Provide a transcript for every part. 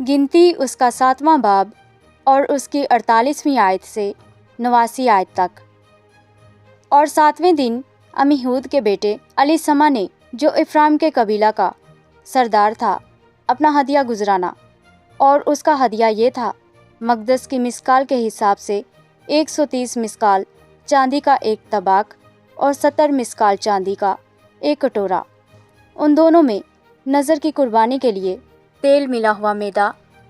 گنتی اس کا 7واں باب اور اس کی 48ویں آیت سے 89 آیت تک۔ اور 7ویں دن عمیہود کے بیٹے الیسمہ نے، جو افرایم کے قبیلہ کا سردار تھا، اپنا ہدیہ گزرانا، اور اس کا ہدیہ یہ تھا: مقدس کی مثقال کے حساب سے 130 مثقال چاندی کا ایک طباق اور 70 مثقال چاندی کا ایک کٹورا۔ ان دونوں میں نذر کی قربانی کے لیے تیل ملا ہوا میدا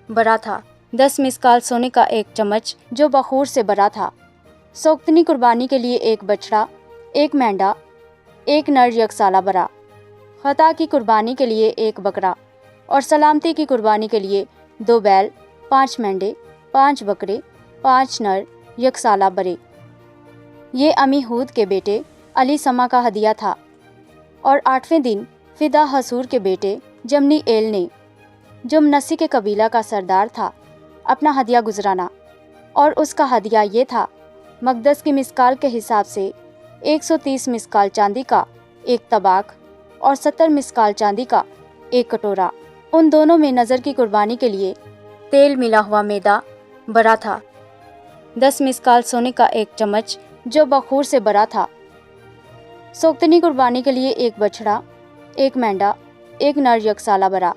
بھرا تھا، 10 مثقال سونے کا ایک چمچ جو بخور سے بھرا تھا۔ سوگندی قربانی کے لیے ایک بچڑا، ایک مینڈا، ایک نر یک سالہ برا۔ خطا کی قربانی کے لیے ایک بکرا، اور سلامتی کی قربانی کے لیے 2 بیل، 5 مینڈے، 5 بکرے، 5 نر یک سالہ برے۔ یہ عمیہود کے بیٹے الیسمہ کا ہدیہ تھا۔ اور 8ویں دن فدا حسور کے بیٹے جمنی ایل نے، جو منسی کے قبیلہ کا سردار تھا، اپنا ہدیہ گزرانا، اور اس کا ہدیہ یہ تھا: مقدس کی مثقال کے حساب سے 130 مثقال چاندی کا ایک طباق اور 70 مثقال چاندی کا ایک کٹورا۔ ان دونوں میں نذر کی قربانی کے لیے تیل ملا ہوا میدا بھرا تھا، 10 مثقال سونے کا ایک چمچ جو بخور سے بھرا تھا۔ سوگندی قربانی کے لیے ایک بچڑا، ایک مینڈا، ایک نر یک سالہ برا۔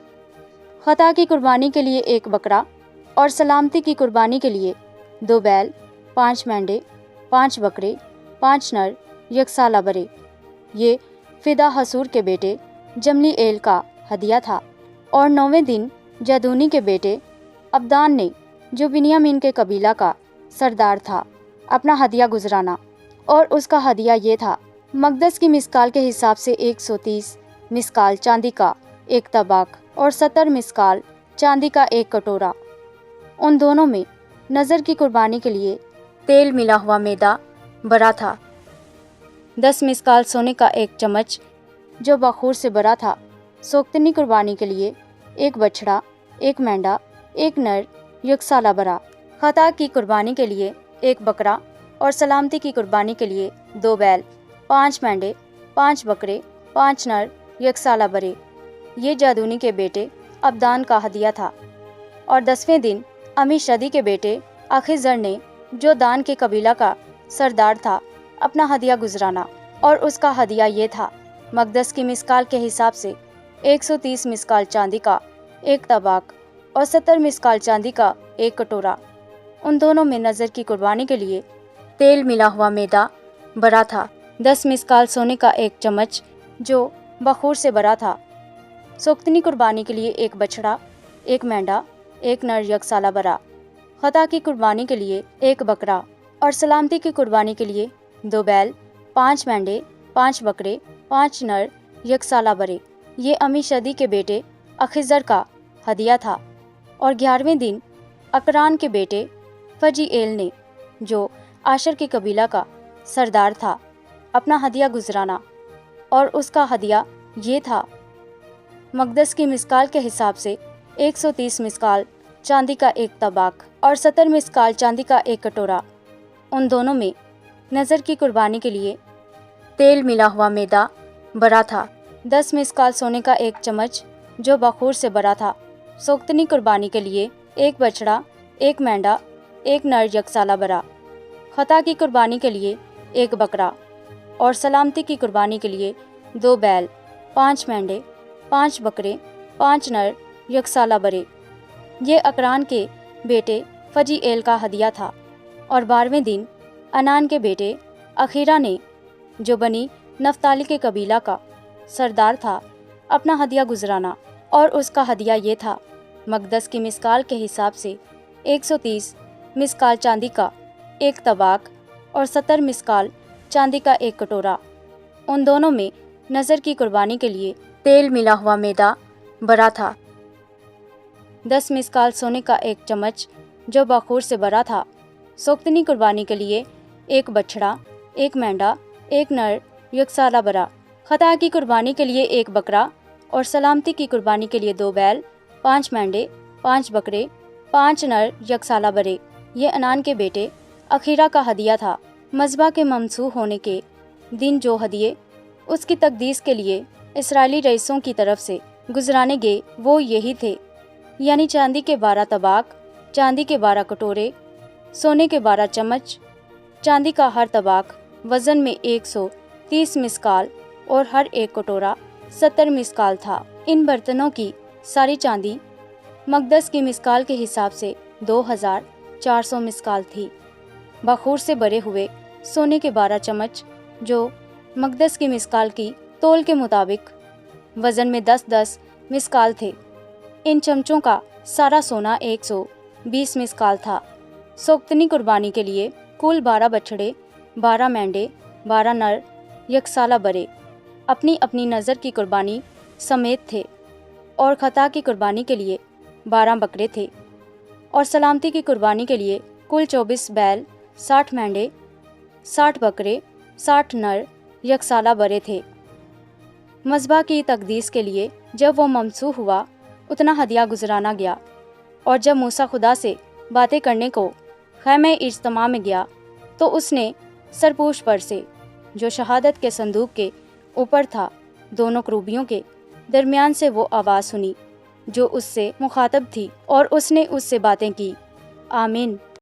خطا کی قربانی کے لیے ایک بکرا، اور سلامتی کی قربانی کے لیے 2 بیل، 5 مینڈے، 5 بکرے، 5 نر یک سالہ برے۔ یہ فدا حسور کے بیٹے جمنی ایل کا ہدیہ تھا۔ اور 9ویں دن جدونی کے بیٹے ابدان نے، جو بنیامین کے قبیلہ کا سردار تھا، اپنا ہدیہ گزرانا، اور اس کا ہدیہ یہ تھا: مقدس کی مثقال کے حساب سے 130 مثقال چاندی کا ایک طباق اور 70 مثقال چاندی کا ایک کٹورا۔ ان دونوں میں نذر کی قربانی کے لیے تیل ملا ہوا میدا بھرا تھا، 10 مثقال سونے کا ایک چمچ جو بخور سے بھرا تھا۔ سوگندی قربانی کے لیے ایک بچڑا، ایک مینڈا، ایک نر یک سالہ برا۔ خطا کی قربانی کے لیے ایک بکرا، اور سلامتی کی قربانی کے لیے 2 بیل، 5 مینڈے، 5 بکرے، 5 نر یک سالہ برے۔ یہ جادونی کے بیٹے ابدان کا ہدیہ تھا۔ اور 10ویں دن امیشدی کے بیٹے اخیزر نے، جو دان کے قبیلہ کا سردار تھا، اپنا ہدیہ گزرانا، اور اس کا ہدیہ یہ تھا: مقدس کی مثقال کے حساب سے 130 مثقال چاندی کا ایک طباق اور 70 مثقال چاندی کا ایک کٹورا۔ ان دونوں میں نذر کی قربانی کے لیے تیل ملا ہوا میدا بھرا تھا، 10 مثقال سونے کا ایک چمچ جو بخور سے بھرا تھا۔ سوگندی قربانی کے لیے ایک بچڑا، ایک مینڈا، ایک نر یک سالہ برا۔ خطا کی قربانی کے لیے ایک بکرا، اور سلامتی کی قربانی کے لیے 2 بیل، 5 مینڈے، 5 بکرے، 5 نر یک سالہ برے۔ یہ امیشدی کے بیٹے اخیزر کا ہدیہ تھا۔ اور 11ویں دن اکران کے بیٹے فجی ایل نے، جو آشر کے قبیلہ کا سردار تھا، اپنا ہدیہ گزرانا، اور اس کا ہدیہ یہ تھا: مقدس کی مثقال کے حساب سے 130 مثقال چاندی کا ایک طباق اور 70 مثقال چاندی کا ایک کٹورا۔ ان دونوں میں نذر کی قربانی کے لیے تیل ملا ہوا میدا بھرا تھا، 10 مثقال سونے کا ایک چمچ جو بخور سے بھرا تھا۔ سوگندی قربانی کے لیے ایک بچڑا، ایک مینڈا، ایک نر یک سالہ برا۔ خطا کی قربانی کے لیے ایک بکرا، اور سلامتی کی قربانی کے لیے 2 بیل، 5 مینڈے، 5 بکرے، 5 نر یک سالہ برے۔ یہ اکران کے بیٹے فجی ایل کا ہدیہ تھا۔ اور 12ویں دن انان کے بیٹے اخیرا نے، جو بنی نفتالی کے قبیلہ کا سردار تھا، اپنا ہدیہ گزرانا، اور اس کا ہدیہ یہ تھا: مقدس کی مثقال کے حساب سے 130 مثقال چاندی کا ایک طباق اور 70 مثقال چاندی کا ایک کٹورا۔ ان دونوں میں نذر کی قربانی کے لیے تیل ملا ہوا میدا بھرا تھا، 10 مثقال سونے کا ایک چمچ جو بخور سے بھرا تھا۔ سوگندی قربانی کے لیے ایک بچڑا، ایک مینڈا، ایک نر یک سالہ برا۔ خطا کی قربانی کے لیے ایک بکرا، اور سلامتی کی قربانی کے لیے 2 بیل، 5 مینڈے، 5 بکرے، 5 نر یک سالہ برے۔ یہ انان کے بیٹے اخیرا کا ہدیہ تھا۔ مذبح کے ممسوح ہونے کے دن جو ہدیے اس کی تقدیس کے لیے اسرائیلی رئیسوں کی طرف سے گزرانے گئے وہ یہی تھے: یعنی چاندی کے 12 طباق، چاندی کے 12 کٹورے، سونے کے 12 چمچ۔ چاندی کا ہر طباق وزن میں 130 مسکال اور ہر ایک کٹورا 70 مسکال تھا۔ ان برتنوں کی ساری چاندی مقدس کی مسکال کے حساب سے 2400 مسکال تھی۔ بخور سے بھرے ہوئے سونے کے 12 چمچ جو مقدس کی مسکال کی تول کے مطابق وزن میں 10 مسکال تھے۔ ان چمچوں کا سارا سونا 120 مسکال تھا۔ سوکتنی قربانی کے لیے کل 12 بچھڑے، 12 مینڈے، 12 نر یکسالہ برے اپنی اپنی نظر کی قربانی سمیت تھے، اور خطا کی قربانی کے لیے 12 بکرے تھے، اور سلامتی کی قربانی کے لیے کل 24 بیل، 60 مینڈے، 60 بکرے، 60 نر یکسالہ برے تھے۔ مذبح کی تقدیس کے لیے جب وہ ممسوح ہوا اتنا ہدیہ گزرانا گیا، اور جب موسیٰ خدا سے باتیں کرنے کو خیمہ اجتماع میں گیا تو اس نے سرپوش پر سے جو شہادت کے صندوق کے اوپر تھا دونوں کروبیوں کے درمیان سے وہ آواز سنی جو اس سے مخاطب تھی، اور اس نے اس سے باتیں کی، آمین